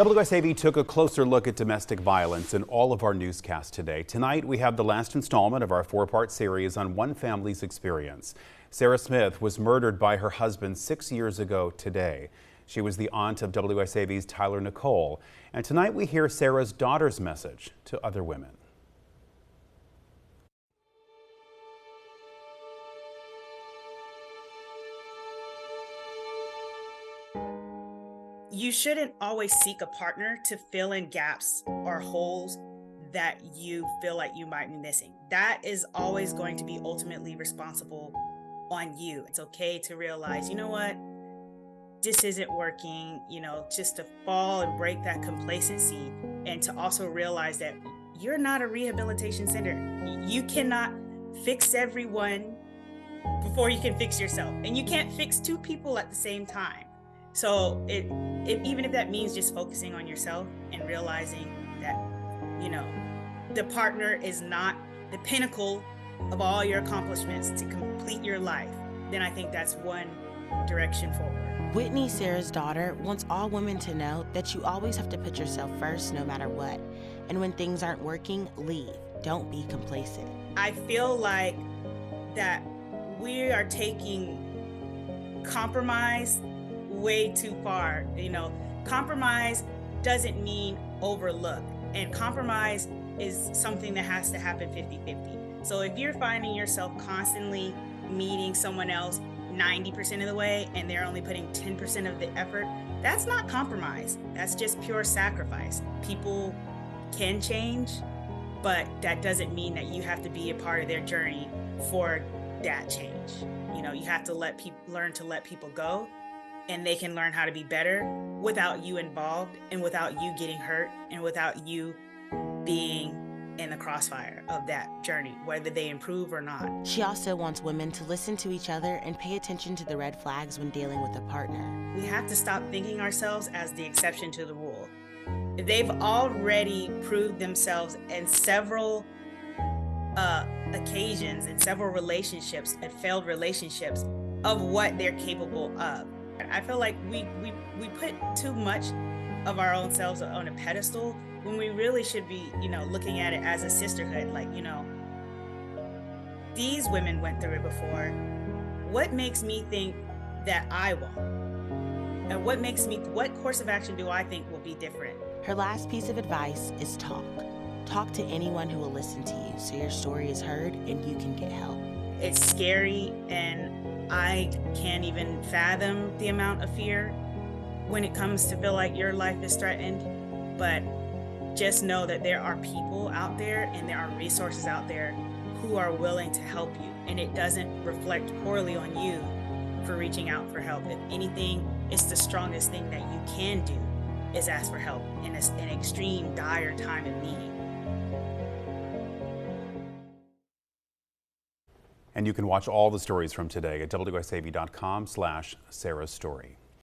WSAV took a closer look at domestic violence in all of our newscasts today. Tonight, we have the last installment of our four-part series on one family's experience. Sarah Smith was murdered by her husband 6 years ago today. She was the aunt of WSAV's Tyler Nicole. And tonight, we hear Sarah's daughter's message to other women. You shouldn't always seek a partner to fill in gaps or holes that you feel like you might be missing. That is always going to be ultimately responsible on you. It's okay to realize, you know what, this isn't working, just to fall and break that complacency, and to also realize that you're not a rehabilitation center. You cannot fix everyone before you can fix yourself, and you can't fix two people at the same time. So even if that means just focusing on yourself and realizing that, the partner is not the pinnacle of all your accomplishments to complete your life, then I think that's one direction forward. Whitney, Sarah's daughter, wants all women to know that you always have to put yourself first no matter what. And when things aren't working, leave. Don't be complacent. I feel like that we are taking compromise way too far. Compromise doesn't mean overlook, and compromise is something that has to happen 50-50. So if you're finding yourself constantly meeting someone else 90% of the way and they're only putting 10% of the effort, that's not compromise. That's just pure sacrifice. People can change, but that doesn't mean that you have to be a part of their journey for that change. You have to learn to let people go, and they can learn how to be better without you involved, and without you getting hurt, and without you being in the crossfire of that journey, whether they improve or not. She also wants women to listen to each other and pay attention to the red flags when dealing with a partner. We have to stop thinking ourselves as the exception to the rule. They've already proved themselves in several occasions, in several relationships and failed relationships, of what they're capable of. I feel like we put too much of our own selves on a pedestal, when we really should be, looking at it as a sisterhood. Like, these women went through it before. What makes me think that I won't? And what course of action do I think will be different? Her last piece of advice is talk. Talk to anyone who will listen to you so your story is heard and you can get help. It's scary, and I can't even fathom the amount of fear when it comes to feel like your life is threatened. But just know that there are people out there and there are resources out there who are willing to help you. And it doesn't reflect poorly on you for reaching out for help. If anything, it's the strongest thing that you can do is ask for help in an extreme, dire time of need. And you can watch all the stories from today at WSAV.com/Sarah's Story.